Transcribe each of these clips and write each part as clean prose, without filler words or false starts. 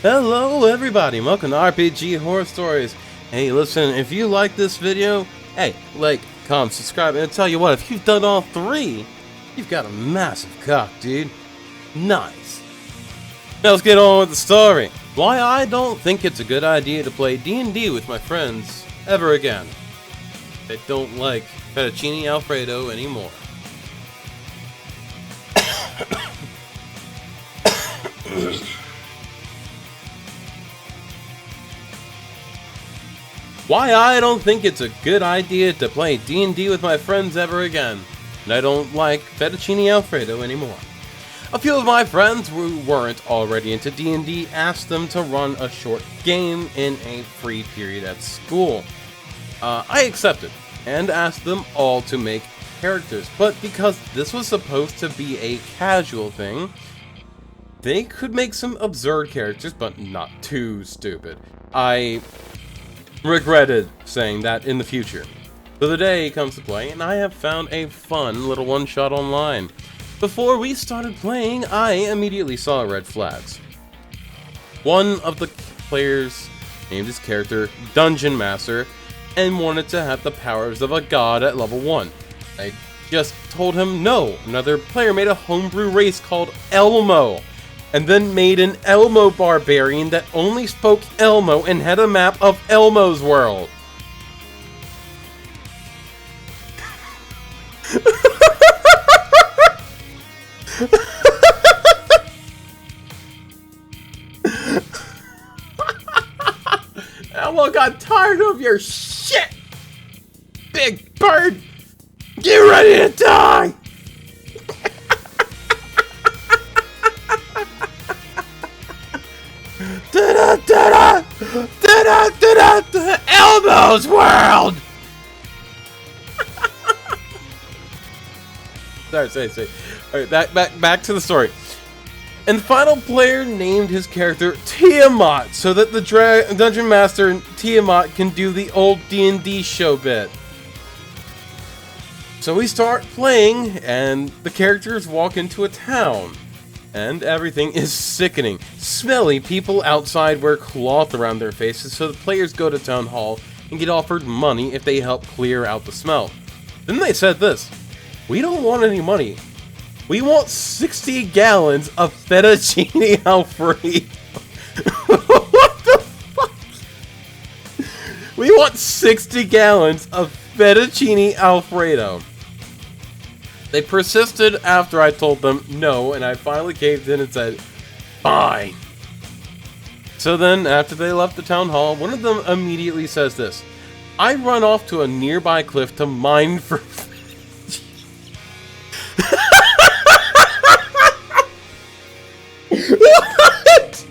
Hello everybody, welcome to RPG Horror Stories. Hey listen, if you like this video, hey, like, comment, subscribe, and I'll tell you what, if you've done all three, you've got a massive cock, dude. Nice. Now let's get on with the story. Why I don't think it's a good idea to play D&D with my friends ever again. I don't like fettuccine alfredo anymore. Why I don't think it's a good idea to play D&D with my friends ever again, and I don't like fettuccine alfredo anymore. A few of my friends who weren't already into D&D asked them to run a short game in a free period at school. I accepted, and asked them all to make characters, but because this was supposed to be a casual thing, they could make some absurd characters, but not too stupid. I regretted saying that in the future. So the day comes to play, and I have found a fun little one-shot online. Before we started playing, I immediately saw red flags. One of the players named his character Dungeon Master and wanted to have the powers of a god at level 1. I just told him no. Another player made a homebrew race called Elmo, and then made an Elmo barbarian that only spoke Elmo and had a map of Elmo's world. Elmo got tired of your shit! Big bird! Get ready to die! Elmo's world! Sorry. Alright, back to the story. And the final player named his character Tiamat, so that the Dungeon Master and Tiamat can do the old D&D show bit. So we start playing, and the characters walk into a town. And everything is sickening. Smelly people outside wear cloth around their faces, so the players go to town hall and get offered money if they help clear out the smell. Then they said this: "We don't want any money. We want 60 gallons of fettuccine alfredo." What the fuck? We want 60 gallons of fettuccine alfredo. They persisted after I told them no, and I finally caved in and said, fine. So then, after they left the town hall, one of them immediately says this: "I run off to a nearby cliff to mine for..." What?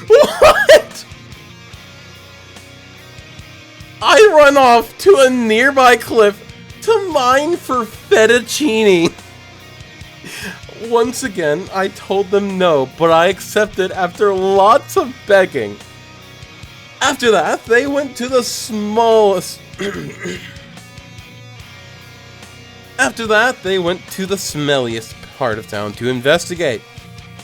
What? I run off to a nearby cliff to mine for fettuccine. Once again, I told them no, but I accepted after lots of begging. After that, they went to the smallest... After that, they went to the smelliest part of town to investigate.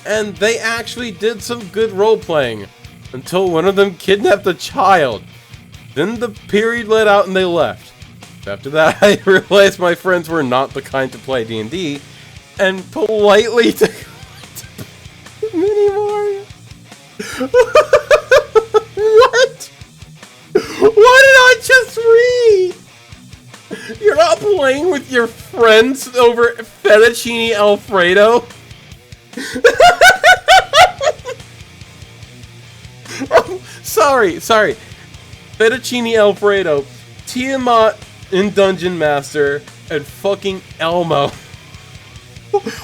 And they actually did some good role-playing, until one of them kidnapped a child. Then the period let out and they left. After that, I realized my friends were not the kind to play D&D, and politely took anymore. What? What did I just read? You're not playing with your friends over fettuccine alfredo? Oh, sorry. Fettuccine alfredo, Tiamat in Dungeon Master, and fucking Elmo.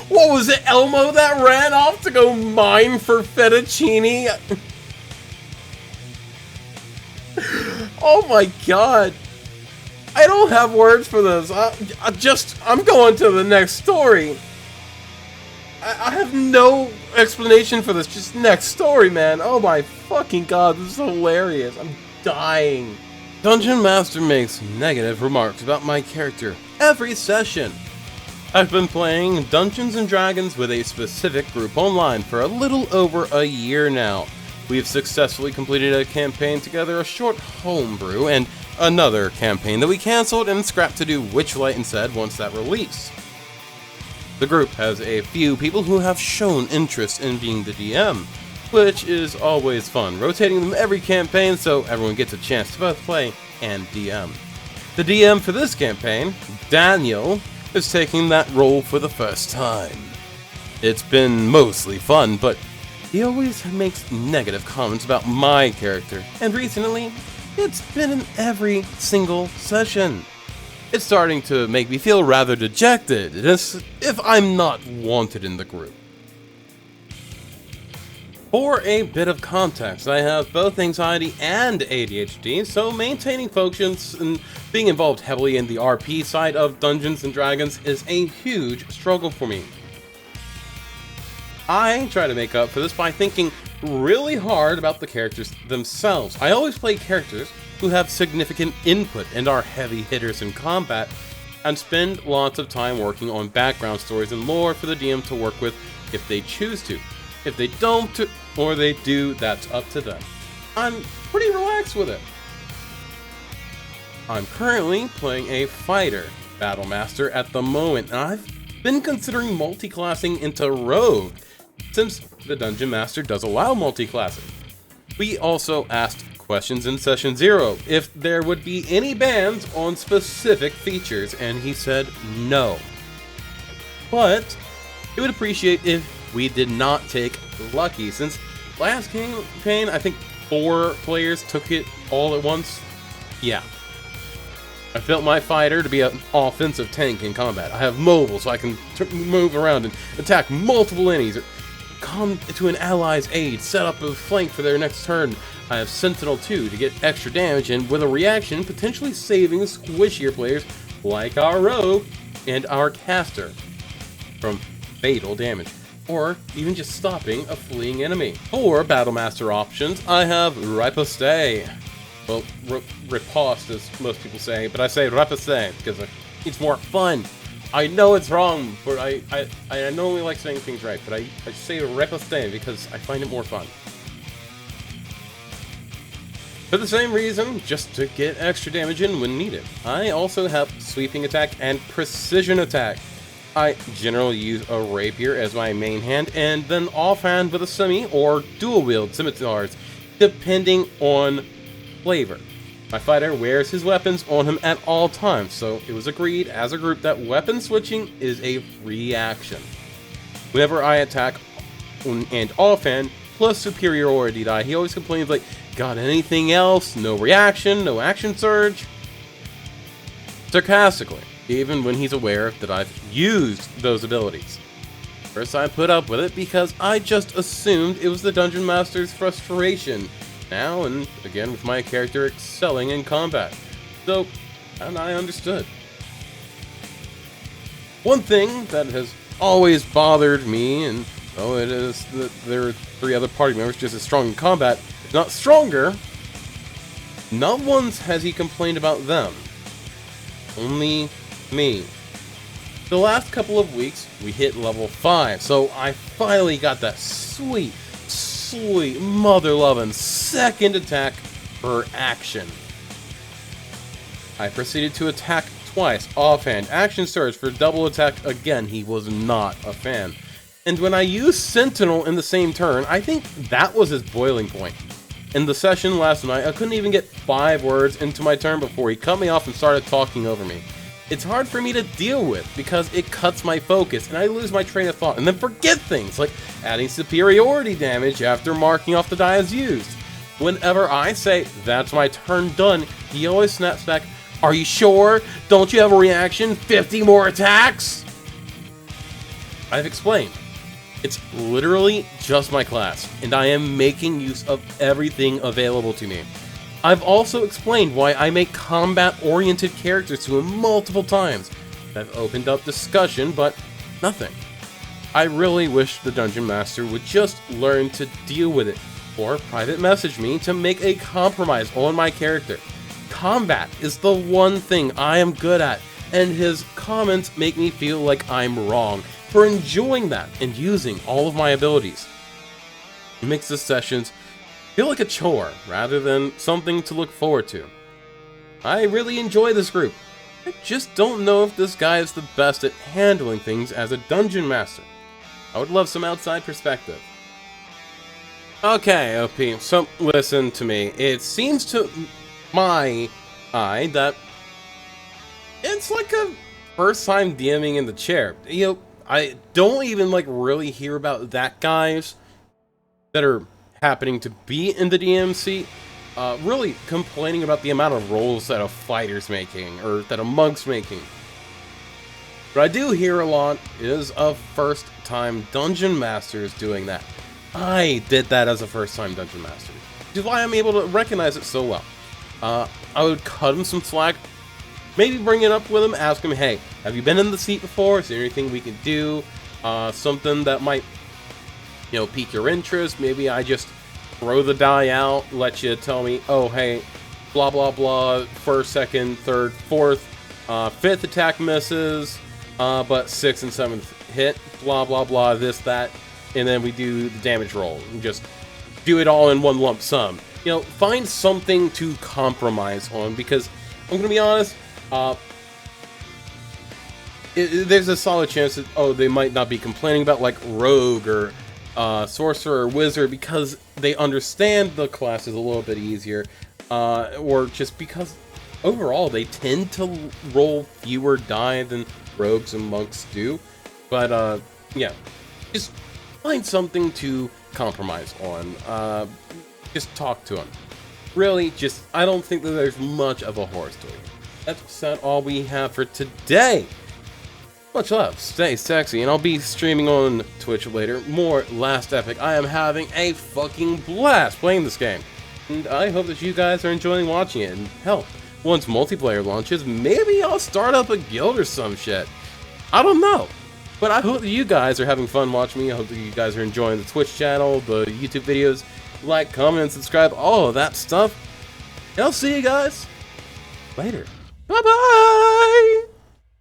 What was it, Elmo that ran off to go mine for fettuccine? Oh my god. I don't have words for this. I'm going to the next story. I have no explanation for this. Just next story, man. Oh my fucking god, this is hilarious. I'm dying. Dungeon Master makes negative remarks about my character every session. I've been playing Dungeons & Dragons with a specific group online for a little over a year now. We've successfully completed a campaign together, a short homebrew, and another campaign that we cancelled and scrapped to do Witchlight instead once that released. The group has a few people who have shown interest in being the DM, which is always fun, rotating them every campaign so everyone gets a chance to both play and DM. The DM for this campaign, Daniel, is taking that role for the first time. It's been mostly fun, but he always makes negative comments about my character, and recently, it's been in every single session. It's starting to make me feel rather dejected, as if I'm not wanted in the group. For a bit of context, I have both anxiety and ADHD, so maintaining focus and being involved heavily in the RP side of Dungeons & Dragons is a huge struggle for me. I try to make up for this by thinking really hard about the characters themselves. I always play characters who have significant input and are heavy hitters in combat, and spend lots of time working on background stories and lore for the DM to work with if they choose to. If they don't, or they do, that's up to them. I'm pretty relaxed with it. I'm currently playing a fighter battle master at the moment, and I've been considering multi-classing into rogue, since the dungeon master does allow multi-classing. We also asked questions in session 0 if there would be any bans on specific features, and he said no. But he would appreciate if we did not take lucky, since last campaign I think 4 players took it all at once. Yeah. I built my fighter to be an offensive tank in combat. I have mobile so I can move around and attack multiple enemies, or come to an ally's aid, set up a flank for their next turn. I have Sentinel 2 to get extra damage, and with a reaction, potentially saving squishier players like our rogue and our caster from fatal damage, or even just stopping a fleeing enemy. For Battlemaster options, I have Riposte. Well, riposte as most people say, but I say Riposte because it's more fun. I know it's wrong, but I normally like saying things right, but I say Riposte because I find it more fun. For the same reason, just to get extra damage in when needed. I also have Sweeping Attack and Precision Attack. I generally use a rapier as my main hand, and then offhand with a semi or dual wield scimitars, depending on flavor. My fighter wears his weapons on him at all times, so it was agreed as a group that weapon switching is a free action. Whenever I attack and offhand, plus superiority die, he always complains like, got anything else? No reaction, no action surge? Sarcastically, even when he's aware that I've used those abilities. First I put up with it because I just assumed it was the Dungeon Master's frustration. Now, and again with my character excelling in combat. So, and I understood. One thing that has always bothered me, and it is that there are 3 other party members just as strong in combat, if not stronger, not once has he complained about them. Only me. The last couple of weeks, we hit level 5, so I finally got that sweet mother-loving second attack per action. I proceeded to attack twice, offhand, action surge for double attack again. He was not a fan. And when I used Sentinel in the same turn, I think that was his boiling point. In the session last night, I couldn't even get 5 words into my turn before he cut me off and started talking over me. It's hard for me to deal with because it cuts my focus and I lose my train of thought and then forget things like adding superiority damage after marking off the die as used. Whenever I say, that's my turn done, he always snaps back, are you sure? Don't you have a reaction? 50 more attacks? I've explained. It's literally just my class, and I am making use of everything available to me. I've also explained why I make combat-oriented characters to him multiple times. I've opened up discussion, but nothing. I really wish the Dungeon Master would just learn to deal with it, or private message me to make a compromise on my character. Combat is the one thing I am good at, and his comments make me feel like I'm wrong for enjoying that and using all of my abilities. It makes the sessions feel like a chore rather than something to look forward to. I really enjoy this group. I just don't know if this guy is the best at handling things as a dungeon master. I would love some outside perspective. Okay, OP, so listen to me. It seems to my eye that it's like a first time DMing in the chair. You know, I don't even like really hear about that guys that are happening to be in the DMC really complaining about the amount of rolls that a fighter's making or that a monk's making. What I do hear a lot is of first time dungeon masters doing that. I did that as a first time dungeon master, which is why I'm able to recognize it so well. I would cut him some slack, maybe bring it up with him, ask him, hey, have you been in the seat before? Is there anything we can do? Something that might, you know, pique your interest. Maybe I just throw the die out, let you tell me, oh, hey, blah, blah, blah, first, second, third, fourth, fifth attack misses, but sixth and seventh hit, blah, blah, blah, this, that, and then we do the damage roll, and just do it all in one lump sum. You know, find something to compromise on, because I'm gonna be honest, there's a solid chance that, oh, they might not be complaining about, like, rogue or sorcerer or wizard because they understand the classes a little bit easier, or just because overall they tend to roll fewer die than rogues and monks do. But yeah, just find something to compromise on. Just talk to them. Really, just I don't think that there's much of a horror story. That's all we have for today. Much love, stay sexy, and I'll be streaming on Twitch later. More Last Epic. I am having a fucking blast playing this game. And I hope that you guys are enjoying watching it. And hell, once multiplayer launches, maybe I'll start up a guild or some shit. I don't know. But I hope that you guys are having fun watching me. I hope that you guys are enjoying the Twitch channel, the YouTube videos. Like, comment, and subscribe, all of that stuff. And I'll see you guys later. Bye-bye!